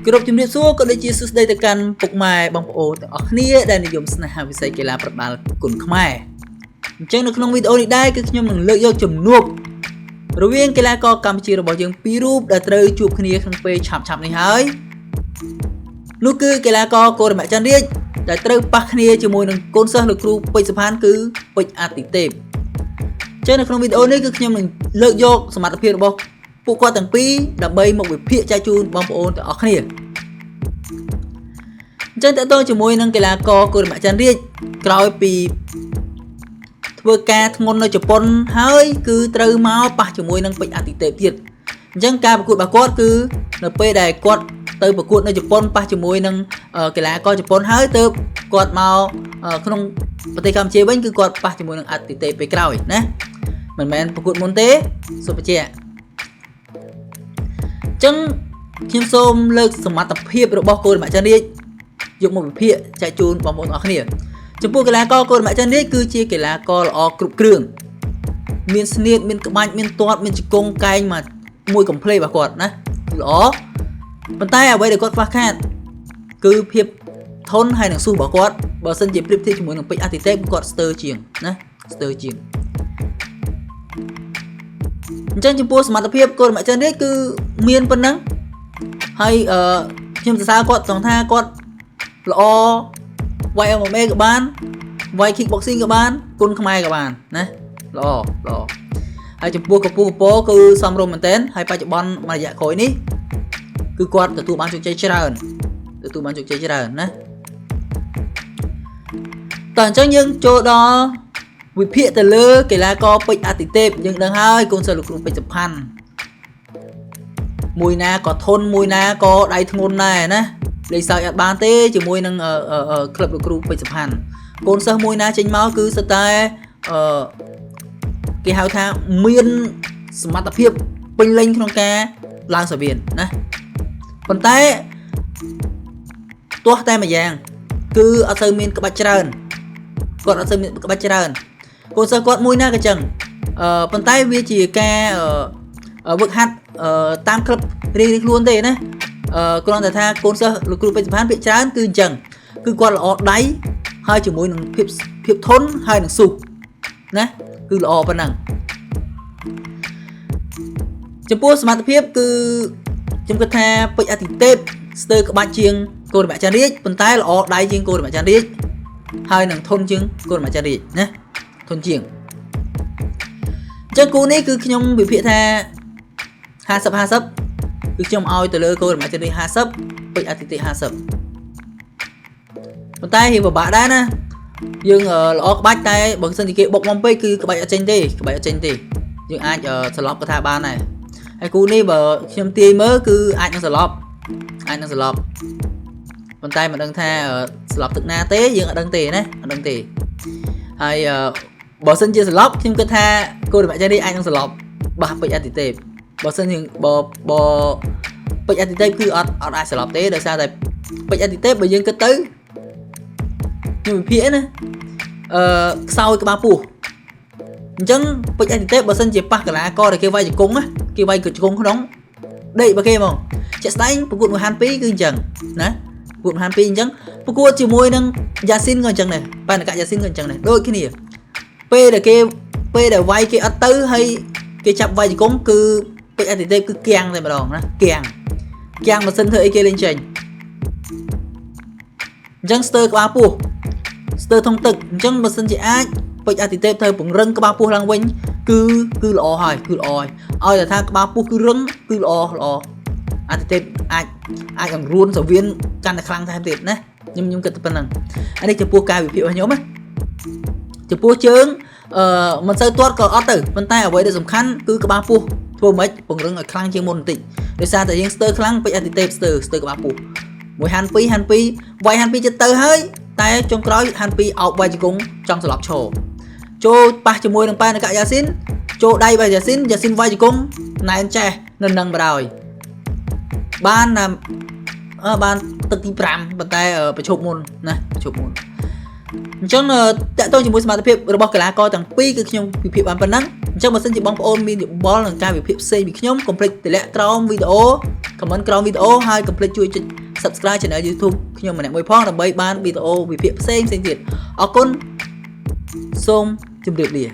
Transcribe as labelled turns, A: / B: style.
A: គ្រប់ជំរាបសួរក៏ដូចជាសួស្តីទៅកាន់ពុកម៉ែបងប្អូនទាំងអស់គ្នាដែលនិយមស្នេហាវិស័យកីឡាប្រដាល់គុណខ្មែរអញ្ចឹងនៅក្នុងវីដេអូនេះដែរគឺខ្ញុំនឹងលើកយកជំនួបរវាងកីឡាករកម្ពុជារបស់យើងពីររូបដែលត្រូវជួបគ្នាក្នុងពេលឆាប់នេះហើយនោះគឺកីឡាករកូរ៉េម៉ាក់ច័ន្ទរាជដែលត្រូវប៉ះគ្នាជាមួយនឹងកូនសិស្សលោកគ្រូពេជ្រសុផានគឺពេជ្រអាទិទេពអញ្ចឹងនៅក្នុងវីដេអូនេះគឺខ្ញុំនឹងលើកយកសមត្ថភាពរបស់ពួកគាត់ទាំងពីរដើម្បីមកវិភាគចែកជូនបងប្អូនទាំងអស់គ្នាអញ្ចឹងតើតើជាមួយនឹងកីឡាករកូរ៉េម៉ាក់ច័ន្ទរាជក្រោយពីធ្វើការធ្ងន់នៅជប៉ុនហើយគឺត្រូវមកប៉ះជាមួយនឹងពេជ្រអាទិទេពទៀតអញ្ចឹងការប្រកួតរបស់គាត់គឺនៅពេលដែលគាត់ទៅប្រកួតនៅជប៉ុនប៉ះជាមួយនឹងកីឡាករជប៉ុនហើយទៅគាត់មកក្នុងប្រទេសកម្ពុជាវិញគឺគាត់ប៉ះជាមួយនឹងអាទិទេពពេលក្រោយណាមិនមែនប្រកួតមុនទេសូមបញ្ជាក់អញ្ចឹងខ្ញុំសូមលើកសមត្ថភាពរបស់កូរ៉េម៉ាក់ច័ន្ទរាជយកមកវិភាគចែកជូនបងប្អូនអរគ្នាចំពោះកីឡាករកូរ៉េម៉ាក់ច័ន្ទរាជគឺជាកីឡាករល្អគ្រប់គ្រឿងមានស្នៀតមានក្បាច់មានទាត់មានជង្គង់កែងមួយកំភ្លេរបស់គាត់ណាល្អប៉ុន្តែអ្វីដែលគាត់ខ្វះខាតគឺភាពធន់ហើយនឹងស៊ូរបស់គាត់បើសិនជាប្រៀបធៀបជាមួយនឹងពេជ្រអាទិទេពគាត់ស្ទើរជាងណាស្ទើរជាងអញ្ចឹងចំពោះសមត្ថភាពកូរ៉េម៉ាក់ច័ន្ទរាជគឺមានប៉ុណ្ណឹងហើយខ្ញុំសរសើរគាត់ត្រង់ថាគាត់ល្អវាយ MMA ក៏បានវាយ kickboxing ក៏បានគុនខ្មែរក៏បានណាល្អហើយចំពោះកម្ពុជាកពរគឺសមរម្យមែនទែនហើយបច្ចុប្បន្នមួយរយៈក្រោយនេះគឺគាត់ទទួលបានជោគជ័យច្រើនណាតោះអញ្ចឹងយើងចូលដល់វិភាគទៅលើកីឡាករពេជ្រអាទិទេពយើងដឹងហើយកូនសិស្សលោកគ្រូពេជ្រសុផាន់មួយណាក៏ធន់មួយណាក៏ដៃធ្ងន់ដែរណាលេខសើចអត់បានទេជាមួយនឹងក្លឹបលោកគ្រូពេជ្រសុផាន់កូនសិស្សមួយណាចេញមកគឺស្ទើរតែគេហៅថាមានសមត្ថភាពពេញលេញក្នុងការឡើងសាវៀនណាប៉ុន្តែទោះតែម្យ៉ាងគឺអត់សូវមានក្បាច់ច្រើនគាត់អត់សូវមានក្បាច់ច្រើនកូនសិស្សគាត់មួយណាក៏ចឹងប៉ុន្តែវាជាការវឹកហាត់តាមក្លឹបរៀងៗខ្លួនទេណាគ្រាន់តែថាកូនសិស្សលោកគ្រូពេជ្រសុផាន់ភាគច្រើនគឺអញ្ចឹងគឺគាត់ល្អដៃហើយជាមួយនឹងភាពធន់ហើយនឹងស៊ូណាគឺល្អប៉ុណ្ណឹងចំពោះសមត្ថភាពគឺខ្ញុំគិតថាពេជ្រអាទិទេពស្ទើរក្បាច់ជាងកូរ៉េម៉ាក់ច័ន្ទរាជប៉ុន្តែល្អដៃជាងកូរ៉េម៉ាក់ច័ន្ទរាជហើយនឹងធន់ជាងកូរ៉េម៉ាក់ច័ន្ទរាជណាធន់ជាងអញ្ចឹងគូនេះគឺខ្ញុំវិភាគថា50-50គឺខ្ញុំឲ្យទៅលើកូរ៉េម៉ាក់ច័ន្ទរាជ50ពេជ្រអាទិទេព50ប៉ុន្តែវាពិបាកដែរណាយើងល្អក្បាច់តែបើមិនជាគេបុកមកពេកគឺក្បាច់អត់ចេញទេយើងអាចស្លប់ក៏ថាបានដែរហើយគូនេះបើខ្ញុំទាយមើលគឺអាចនឹងស្លប់ប៉ុន្តែមិនដឹងថាស្លប់ទឹកណាទេយើងអត់ដឹងទេណាអត់ដឹងទេហើយបើសិនជាស្លប់ខ្ញុំគិតថាកូរ៉េម៉ាក់ច័ន្ទរាជអាចនឹងស្លប់បះពេជ្រអាទិទេពបើសិនជាបើពេជ្រអាទិទេពគឺអត់អាចស្លប់ទេដោយសារតែពេជ្រអាទិទេពបើយើងគិតទៅខ្ញុំវិភាគណាខ្សោយក្បាលពោះអញ្ចឹងពេជ្រអាទិទេពបើសិនជាប៉ះកីឡាករដែលគេវាយជង្គង់ណាគេវាយជង្គង់ក្នុងដេកបើគេហ្មងជាក់ស្ដែងប្រកួត1ហាន2គឺអញ្ចឹងណាប្រកួត1ហាន2អញ្ចឹងប្រកួតជាមួយនឹងយ៉ាស៊ីនក៏អញ្ចឹងដែរបានកយ៉ាស៊ីនក៏អញ្ចឹងដែរដូចគ្នាពេលដែលវាយគេអត់ទៅហើយគេចាប់វាយជង្គង់គឺពេជ្រអាទិទេពគឺគាំងតែម្ដងណាគាំងម៉ាស៊ីនធ្វើអីគេលេងចេញអញ្ចឹងស្ទើរក្បាលពោះស្ទើរធុងទឹកអញ្ចឹងបើសិនជាអាចពេជ្រអាទិទេពត្រូវពង្រឹងក្បាលពោះឡើងវិញគឺល្អហើយឲ្យតែថាក្បាលពោះគឺរឹងគឺល្អអាទិទេពអាចអង្រួនសាវៀនកាន់តែខ្លាំងថែមទៀតណាខ្ញុំគិតតែប៉ុណ្្នឹងអានេះចំពោះការវិភាគរបស់ខ្ញុំណាចំពោះជើងមិនសូវទាត់ក៏អត់ទៅប៉ុន្តែអ្វីដែលសំខាន់គឺក្បាលពោះធ្វើម៉េចពង្រឹងឲ្យខ្លាំងជាងមុនបន្តិចដោយសារតែយើងស្ទើរខ្លាំងពេជ្រអាទិទេពស្ទើរក្បាលពោះមួយហាន2វាយហាន2ចិត្តទៅហើយតែចុងក្រោយហាន2អោបវាយជង្គង់ចង់ស្លាប់ឈរចូលប៉ះជាមួយនឹងប៉ែនកយ៉ាស៊ីនចូលដៃរបស់យ៉ាស៊ីនវាយជង្គង់ណែនចេះនៅនឹងបដ ாய் បានទឹកទី5ប៉ុន្តែប្រជុំមុនណាអញ្ចឹងតើតើជាមួយសមត្ថភាពរបស់កីឡាករទាំងពីរគឺខ្ញុំវិភាគបានប៉ុណ្ណឹងអញ្ចឹងបើសិនជាបងប្អូនមានយោបល់នឹងការវិភាគផ្សេងពីខ្ញុំកុំភ្លេចទម្លាក់ក្រោមវីដេអូ comment ក្រោមវីដេអូហើយកុំភ្លេចជួយចុច subscribe channel YouTube ខ្ញុំម្នាក់មួយផងដើម្បីបានវីដេអូវិភាគផ្សេងទៀតអរគុណសូមជម្រាបលា